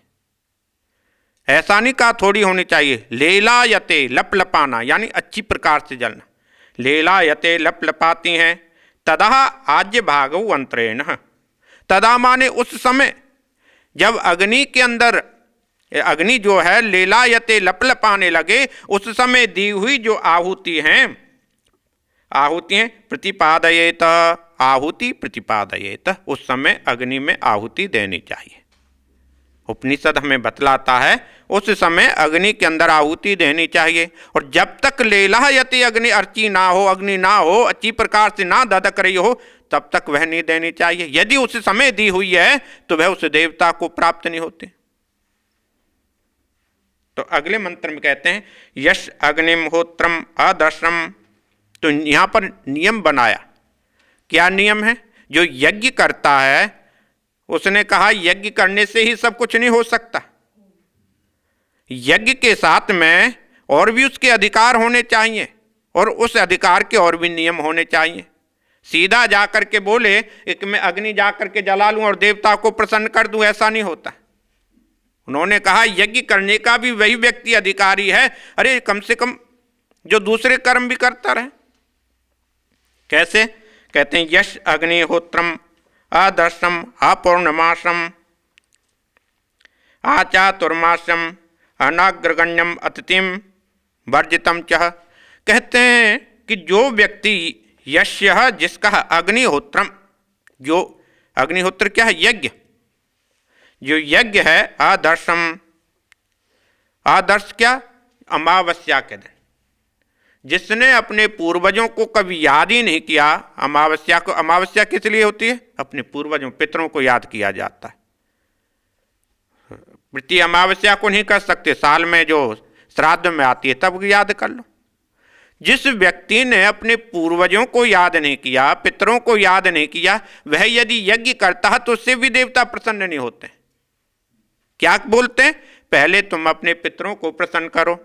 ऐसा नहीं कहा थोड़ी होनी चाहिए, लेलायते लप लपाना यानी अच्छी प्रकार से जलना। लेलायते लप लपाती हैं। तदा आज्य भागौ अंतरेण, तदा माने उस समय जब अग्नि के अंदर अग्नि जो है लेलायते लप लपाने लगे, उस समय दी हुई जो आहुति हैं, आहुतियां प्रतिपादयेत, आहुति प्रतिपादयेत, उस समय अग्नि में आहुति देनी चाहिए। उपनिषद हमें बतलाता है उस समय अग्नि के अंदर आहुति देनी चाहिए। और जब तक लेलायते अग्नि अर्ची ना हो, अग्नि ना हो, अच्छी प्रकार से ना ददक रही हो, तब तक वह नहीं देनी चाहिए। यदि उस समय दी हुई है तो वह उस देवता को प्राप्त नहीं होते। तो अगले मंत्र में कहते हैं यश अग्निहोत्रम अदर्शम। तो यहां पर नियम बनाया। क्या नियम है? जो यज्ञ करता है उसने कहा यज्ञ करने से ही सब कुछ नहीं हो सकता, यज्ञ के साथ में और भी उसके अधिकार होने चाहिए और उस अधिकार के और भी नियम होने चाहिए। सीधा जाकर के बोले एक मैं अग्नि जाकर के जला लूं और देवता को प्रसन्न कर दूं, ऐसा नहीं होता। उन्होंने कहा यज्ञ करने का भी वही व्यक्ति अधिकारी है। अरे कम से कम जो दूसरे कर्म भी करता रहे। कैसे? कहते हैं यश अग्निहोत्रम अदर्शम अपूर्णमासम आचातुर्मासम अनाग्रगण्यम अतिथिम वर्जितम च। कहते हैं कि जो व्यक्ति यश्य जिसका अग्निहोत्रम, जो अग्निहोत्र क्या है? यज्ञ। जो यज्ञ है आदर्शम, आदर्श क्या? अमावस्या के दिन जिसने अपने पूर्वजों को कभी याद ही नहीं किया। अमावस्या को, अमावस्या किस लिए होती है? अपने पूर्वजों, पितरों को याद किया जाता है। प्रति अमावस्या को नहीं कर सकते, साल में जो श्राद्ध में आती है तब याद कर लो। जिस व्यक्ति ने अपने पूर्वजों को याद नहीं किया, पितरों को याद नहीं किया, वह यदि यज्ञ करता है तो उससे भी देवता प्रसन्न नहीं होते। क्या बोलते हैं? पहले तुम अपने पितरों को प्रसन्न करो।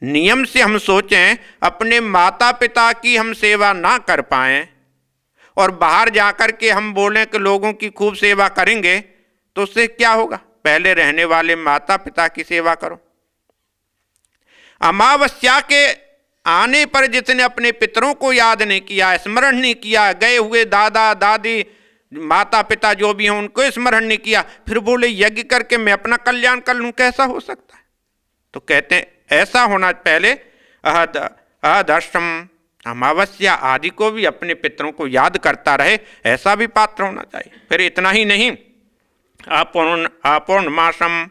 नियम से हम सोचें अपने माता पिता की हम सेवा ना कर पाएं और बाहर जाकर के हम बोलें कि लोगों की खूब सेवा करेंगे, तो उससे क्या होगा? पहले रहने वाले माता पिता की सेवा करो। अमावस्या के आने पर जिसने अपने पितरों को याद नहीं किया, स्मरण नहीं किया, गए हुए दादा दादी माता पिता जो भी हैं उनको स्मरण नहीं किया, फिर बोले यज्ञ करके मैं अपना कल्याण कर लूं, कैसा हो सकता है? तो कहते हैं ऐसा होना, पहले अहदर्शम अमावस्या आदि को भी अपने पितरों को याद करता रहे, ऐसा भी पात्र होना चाहिए। फिर इतना ही नहीं, अपौर्णमासम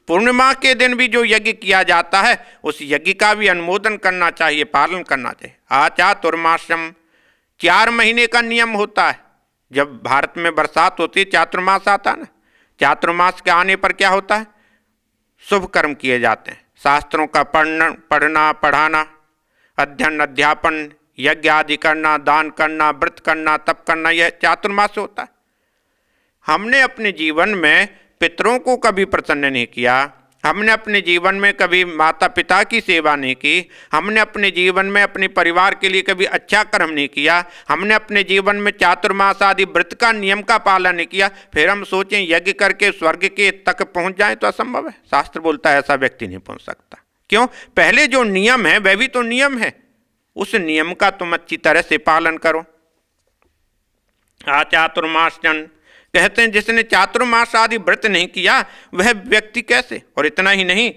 पूर्णिमा के दिन भी जो यज्ञ किया जाता है उस यज्ञ का भी अनुमोदन करना चाहिए, पालन करना चाहिए। चातुर्मास्यम 4 महीने का नियम होता है। जब भारत में बरसात होती है चातुर्मास आता है ना, चातुर्मास के आने पर क्या होता है? शुभ कर्म किए जाते हैं, शास्त्रों का पढ़ना पढ़ाना, अध्ययन अध्यापन, यज्ञ आदि करना, दान करना, व्रत करना, तप करना, यह चातुर्मास होता है। हमने अपने जीवन में पितरों को कभी प्रसन्न नहीं किया, हमने अपने जीवन में कभी माता पिता की सेवा नहीं की, हमने अपने जीवन में अपने परिवार के लिए कभी अच्छा कर्म नहीं किया, हमने अपने जीवन में चातुर्मास आदि व्रत का नियम का पालन नहीं किया, फिर हम सोचें यज्ञ करके स्वर्ग के तक पहुंच जाए, तो असंभव है। शास्त्र बोलता है ऐसा व्यक्ति नहीं पहुंच सकता। क्यों? पहले जो नियम है वह भी तो नियम है, उस नियम का तुम अच्छी तरह से पालन करो। चातुर्मास्यन कहते हैं जिसने चातुर्मास आदि व्रत नहीं किया वह व्यक्ति कैसे? और इतना ही नहीं,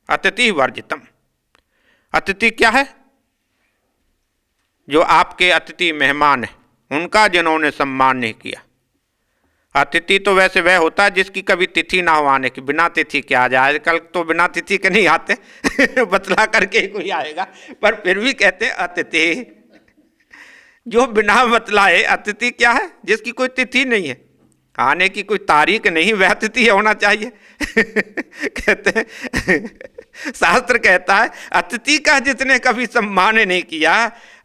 अतिथि वर्जितम। अतिथि क्या है? जो आपके अतिथि मेहमान है उनका जिन्होंने सम्मान नहीं किया। अतिथि तो वैसे वह होता है जिसकी कभी तिथि ना हो आने की, बिना तिथि के आ जाए। आजकल तो बिना तिथि के नहीं आते बतला करके ही कोई आएगा, पर फिर भी कहते हैं अतिथि। जो बिना बतलाए अतिथि क्या है? जिसकी कोई तिथि नहीं है, आने की कोई तारीख नहीं, वह अतिथि होना चाहिए कहते हैं शास्त्र कहता है अतिथि का जिसने कभी सम्मान नहीं किया,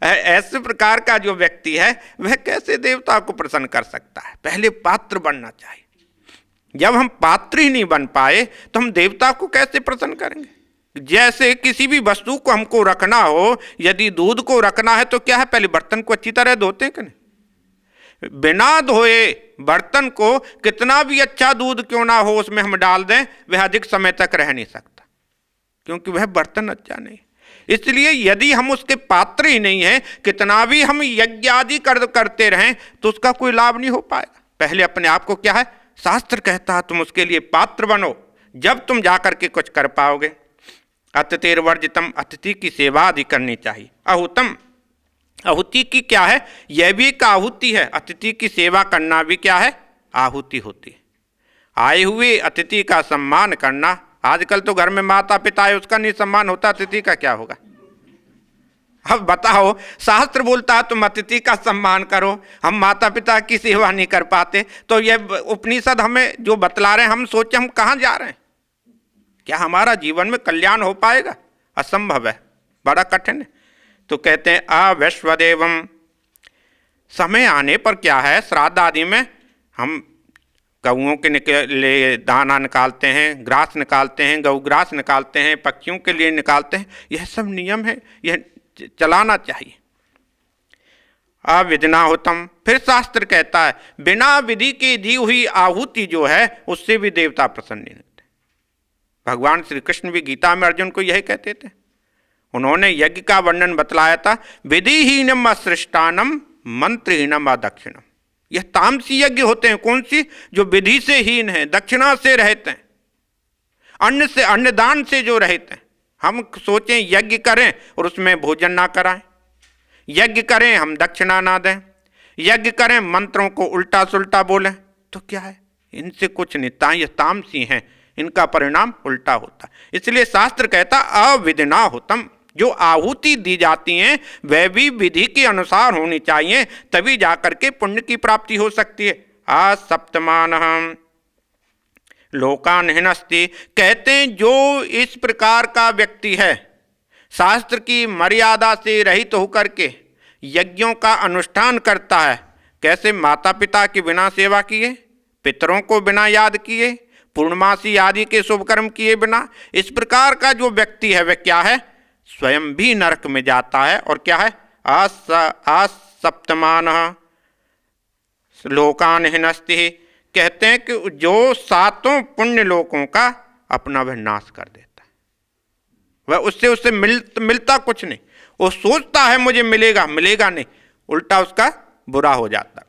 ऐसे प्रकार का जो व्यक्ति है वह कैसे देवता को प्रसन्न कर सकता है? पहले पात्र बनना चाहिए। जब हम पात्र ही नहीं बन पाए तो हम देवता को कैसे प्रसन्न करेंगे? जैसे किसी भी वस्तु को हमको रखना हो, यदि दूध को रखना है तो क्या है? पहले बर्तन को अच्छी तरह धोते हैं कि नहीं? बिना धोए बर्तन को कितना भी अच्छा दूध क्यों ना हो उसमें हम डाल दें, वह अधिक समय तक रह नहीं सकता, क्योंकि वह बर्तन अच्छा नहीं। इसलिए यदि हम उसके पात्र ही नहीं है, कितना भी हम यज्ञ आदि करते रहें तो उसका कोई लाभ नहीं हो पाएगा। पहले अपने आप को क्या है? शास्त्र कहता है तुम उसके लिए पात्र बनो, जब तुम जाकर के कुछ कर पाओगे। अतिथिर्वर्जितम, अतिथि की सेवा आदि करनी चाहिए। अहुतम, आहुति की क्या है? यह भी एक आहुति है। अतिथि की सेवा करना भी क्या है? आहुति होती है। आए हुए अतिथि का सम्मान करना। आजकल तो घर में माता पिता है उसका नहीं सम्मान होता, अतिथि का क्या होगा? अब बताओ, शास्त्र बोलता है तुम अतिथि का सम्मान करो, हम माता पिता की सेवा नहीं कर पाते, तो यह उपनिषद हमें जो बतला रहे हैं हम सोचे हम कहाँ जा रहे हैं? क्या हमारा जीवन में कल्याण हो पाएगा? असंभव है, बड़ा कठिन है। तो कहते हैं अवैश्वदेवम, समय आने पर क्या है? श्राद्ध आदि में हम गऊओं के लिए दाना निकालते हैं, ग्रास निकालते हैं, गऊ ग्रास निकालते हैं, पक्षियों के लिए निकालते हैं। यह सब नियम है, यह चलाना चाहिए। अविधिनाहुतम, फिर शास्त्र कहता है बिना विधि की दी हुई आहुति जो है उससे भी देवता प्रसन्न नहीं होते। भगवान श्री कृष्ण भी गीता में अर्जुन को यही कहते थे। उन्होंने यज्ञ का वर्णन बतलाया था, विधिहीनम असृष्टानम मंत्रहीनम अदक्षिणम। यह तामसी यज्ञ होते हैं। कौन सी? जो विधि से हीन है, दक्षिणा से रहते हैं, अन्न से, अन्नदान से जो रहते हैं। हम सोचें यज्ञ करें और उसमें भोजन ना कराएं, यज्ञ करें हम दक्षिणा ना दें, यज्ञ करें मंत्रों को उल्टा सुल्टा बोलें, तो क्या है? इनसे कुछ नहीं, ये तामसी हैं, इनका परिणाम उल्टा होता। इसलिए शास्त्र कहता अविधिनाहुतम, जो आहुति दी जाती हैं वह भी विधि के अनुसार होनी चाहिए, तभी जाकर के पुण्य की प्राप्ति हो सकती है। असप्तमान लोकान हिनस्ति, कहते हैं जो इस प्रकार का व्यक्ति है, शास्त्र की मर्यादा से रहित होकर के यज्ञों का अनुष्ठान करता है। कैसे? माता पिता की बिना सेवा किए, पितरों को बिना याद किए, पूर्णमासी आदि के शुभ कर्म किए बिना, इस प्रकार का जो व्यक्ति है वह क्या है, स्वयं भी नरक में जाता है। और क्या है, असप्तमान लोकान हिनस्ति, कहते हैं कि जो 7 पुण्य लोकों का अपना वह नाश कर देता है, वह उससे मिलता कुछ नहीं। वो सोचता है मुझे मिलेगा, मिलेगा नहीं, उल्टा उसका बुरा हो जाता।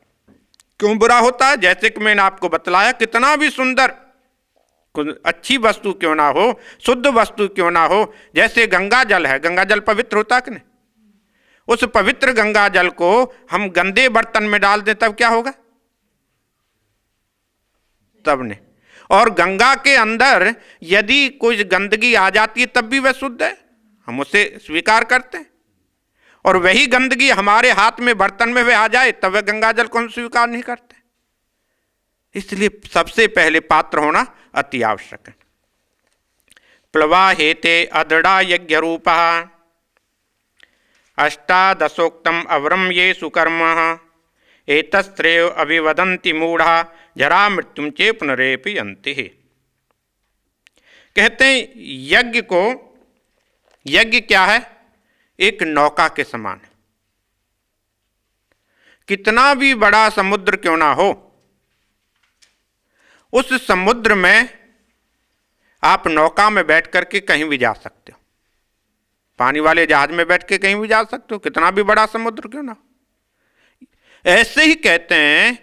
क्यों बुरा होता है? जैसे कि मैंने आपको बतलाया, कितना भी सुंदर अच्छी वस्तु क्यों ना हो, शुद्ध वस्तु क्यों ना हो, जैसे गंगा जल है, गंगा जल पवित्र होता कि नहीं? उस पवित्र गंगा जल को हम गंदे बर्तन में डाल दें तब क्या होगा? तब नहीं। और गंगा के अंदर यदि कोई गंदगी आ जाती है तब भी वह शुद्ध है, हम उसे स्वीकार करते हैं। और वही गंदगी हमारे हाथ में बर्तन में वह आ जाए तब वह गंगा जल को हम स्वीकार नहीं करते। इसलिए सबसे पहले पात्र होना अति आवश्यक है। प्लवाहेते अदृढ़ा यज्ञ रूप अष्टादशोक्तम अवरम ये सुकर्म एतस्त्रेव अभिवदन्ति मूढ़ा जरा मृत्युम चे पुनरेपि यन्ति। कहते हैं यज्ञ क्या है? एक नौका के समान है। कितना भी बड़ा समुद्र क्यों ना हो, उस समुद्र में आप नौका में बैठ करके कहीं भी जा सकते हो, पानी वाले जहाज में बैठ के कहीं भी जा सकते हो, कितना भी बड़ा समुद्र क्यों ना हो। ऐसे ही कहते हैं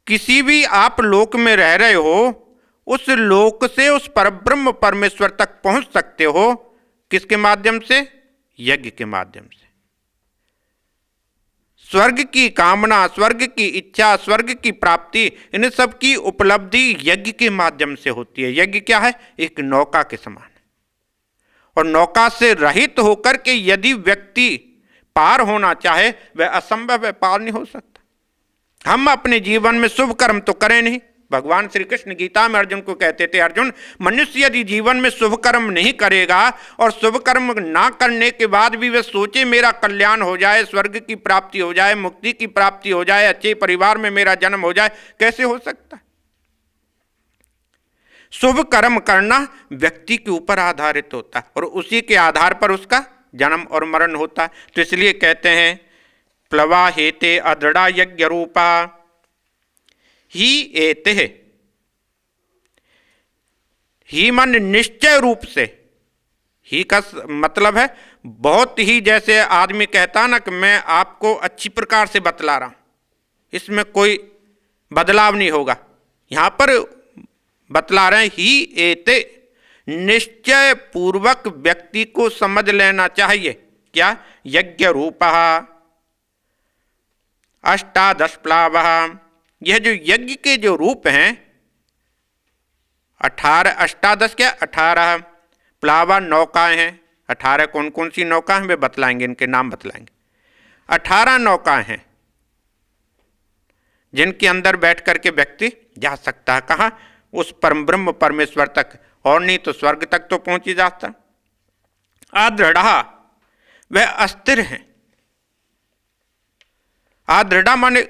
किसी भी आप लोक में रह रहे हो, उस लोक से उस परब्रह्म परमेश्वर तक पहुंच सकते हो। किसके माध्यम से? यज्ञ के माध्यम से। स्वर्ग की कामना, स्वर्ग की इच्छा, स्वर्ग की प्राप्ति, इन सब की उपलब्धि यज्ञ के माध्यम से होती है। यज्ञ क्या है? एक नौका के समान है। और नौका से रहित होकर के यदि व्यक्ति पार होना चाहे, वह असंभव है, पार नहीं हो सकता। हम अपने जीवन में शुभ कर्म तो करें नहीं। भगवान श्री कृष्ण गीता में अर्जुन को कहते थे, अर्जुन, मनुष्य यदि जीवन में शुभ कर्म नहीं करेगा और शुभ कर्म ना करने के बाद भी वह सोचे मेरा कल्याण हो जाए, स्वर्ग की प्राप्ति हो जाए, मुक्ति की प्राप्ति हो जाए, अच्छे परिवार में मेरा जन्म हो जाए, कैसे हो सकता है? शुभ कर्म करना व्यक्ति के ऊपर आधारित होता है और उसी के आधार पर उसका जन्म और मरण होता है। तो इसलिए कहते हैं प्लवाहेते अदृढ़ा यज्ञ रूपा ही एते, ही मन निश्चय रूप से, ही का मतलब है बहुत ही, जैसे आदमी कहता ना कि मैं आपको अच्छी प्रकार से बतला रहा हूं, इसमें कोई बदलाव नहीं होगा, यहां पर बतला रहे हैं ही एते, निश्चय पूर्वक व्यक्ति को समझ लेना चाहिए। क्या? यज्ञ रूपः अष्टादश प्लावः, यह जो यज्ञ के जो रूप हैं 18, अष्टादश क्या? 18 प्लावा नौकाएं हैं। 18 कौन कौन सी नौका हैं वे बतलाएंगे, इनके नाम बतलाएंगे। 18 नौकाएं हैं जिनके अंदर बैठ करके व्यक्ति जा सकता है। कहाँ? उस परम ब्रह्म परमेश्वर तक, और नहीं तो स्वर्ग तक तो पहुंच ही जाता। अदृढ़, वह अस्थिर हैं। अदृढ़ माने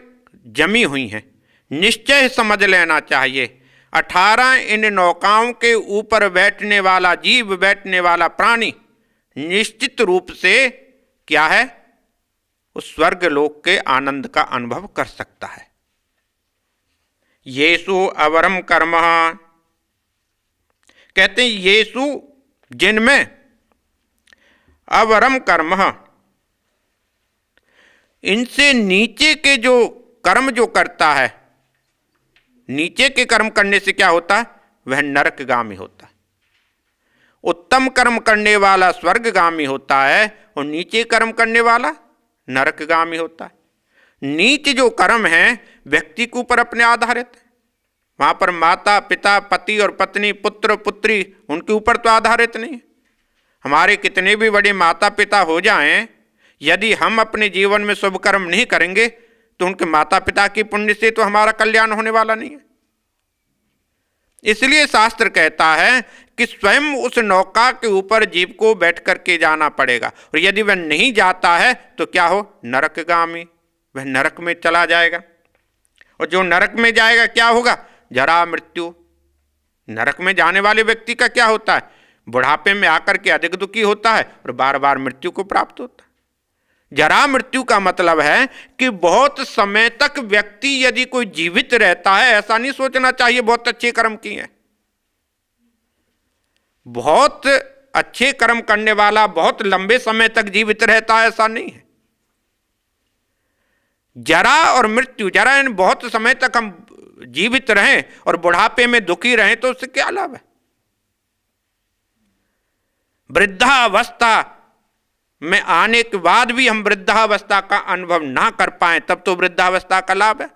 जमी हुई हैं। निश्चय समझ लेना चाहिए 18 इन नौकाओं के ऊपर बैठने वाला जीव, बैठने वाला प्राणी निश्चित रूप से क्या है? उस स्वर्ग लोक के आनंद का अनुभव कर सकता है। येषु अवरम कर्म, कहते हैं येषु जिनमें अवरम कर्म, इनसे नीचे के जो कर्म जो करता है, नीचे के कर्म करने से क्या होता है? वह नरकगामी होता है। उत्तम कर्म करने वाला स्वर्गगामी होता है और नीचे कर्म करने वाला नरकगामी होता है। नीच जो कर्म है व्यक्ति के ऊपर अपने आधारित है, वहां पर माता पिता, पति और पत्नी, पुत्र पुत्री, उनके ऊपर तो आधारित नहीं है। हमारे कितने भी बड़े माता पिता हो जाएं, यदि हम अपने जीवन में शुभ कर्म नहीं करेंगे तो उनके माता पिता की पुण्य से तो हमारा कल्याण होने वाला नहीं है। इसलिए शास्त्र कहता है कि स्वयं उस नौका के ऊपर जीव को बैठ करके जाना पड़ेगा, और यदि वह नहीं जाता है तो क्या हो? नरकगामी, वह नरक में चला जाएगा। और जो नरक में जाएगा क्या होगा? जरा मृत्यु। नरक में जाने वाले व्यक्ति का क्या होता है? बुढ़ापे में आकर के अधिक दुखी होता है और बार बार मृत्यु को प्राप्त होता है। जरा मृत्यु का मतलब है कि बहुत समय तक व्यक्ति यदि कोई जीवित रहता है, ऐसा नहीं सोचना चाहिए बहुत अच्छे कर्म किए हैं। बहुत अच्छे कर्म करने वाला बहुत लंबे समय तक जीवित रहता है, ऐसा नहीं है। जरा और मृत्यु, जरा यानी बहुत समय तक हम जीवित रहें और बुढ़ापे में दुखी रहें तो उससे क्या लाभ है? वृद्धावस्था में आने के बाद भी हम वृद्धावस्था का अनुभव ना कर पाए तब तो वृद्धावस्था का लाभ है।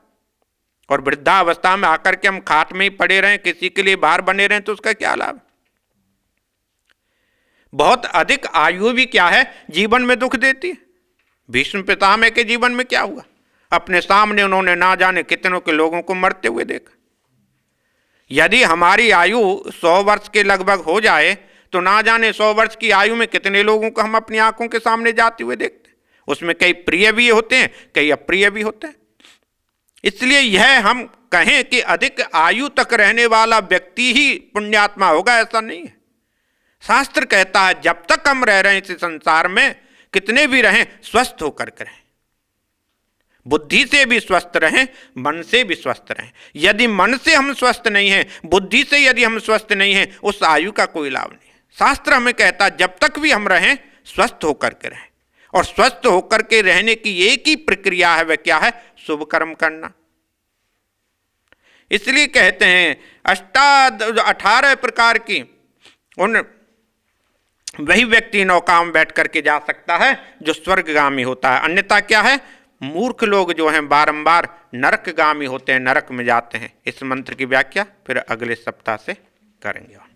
और वृद्धावस्था में आकर के हम खाट में ही पड़े रहें, किसी के लिए बाहर बने रहें तो उसका क्या लाभ? बहुत अधिक आयु भी क्या है, जीवन में दुख देती है। भीष्म पितामह के जीवन में क्या हुआ? अपने सामने उन्होंने ना जाने कितनों के लोगों को मरते हुए देखा। यदि हमारी आयु 100 वर्ष के लगभग हो जाए तो ना जाने 100 वर्ष की आयु में कितने लोगों को हम अपनी आंखों के सामने जाते हुए देखते हैं। उसमें कई प्रिय भी होते हैं, कई अप्रिय भी होते हैं। इसलिए यह हम कहें कि अधिक आयु तक रहने वाला व्यक्ति ही पुण्यात्मा होगा, ऐसा नहीं है। शास्त्र कहता है जब तक हम रह रहे हैं इस संसार में, कितने भी रहें, स्वस्थ होकर के रहें। बुद्धि से भी स्वस्थ रहें, मन से भी स्वस्थ रहें। यदि मन से हम स्वस्थ नहीं हैं, बुद्धि से यदि हम स्वस्थ नहीं हैं, उस आयु का कोई लाभ नहीं है। शास्त्र हमें कहता है जब तक भी हम रहें स्वस्थ होकर के रहें। और स्वस्थ होकर के रहने की एक ही प्रक्रिया है, वह क्या है? शुभ कर्म करना। इसलिए कहते हैं 18 प्रकार की उन वही व्यक्ति नौका में बैठ करके जा सकता है जो स्वर्गगामी होता है। अन्यथा क्या है? मूर्ख लोग जो हैं बारंबार नरकगामी होते हैं, नरक में जाते हैं। इस मंत्र की व्याख्या फिर अगले सप्ताह से करेंगे।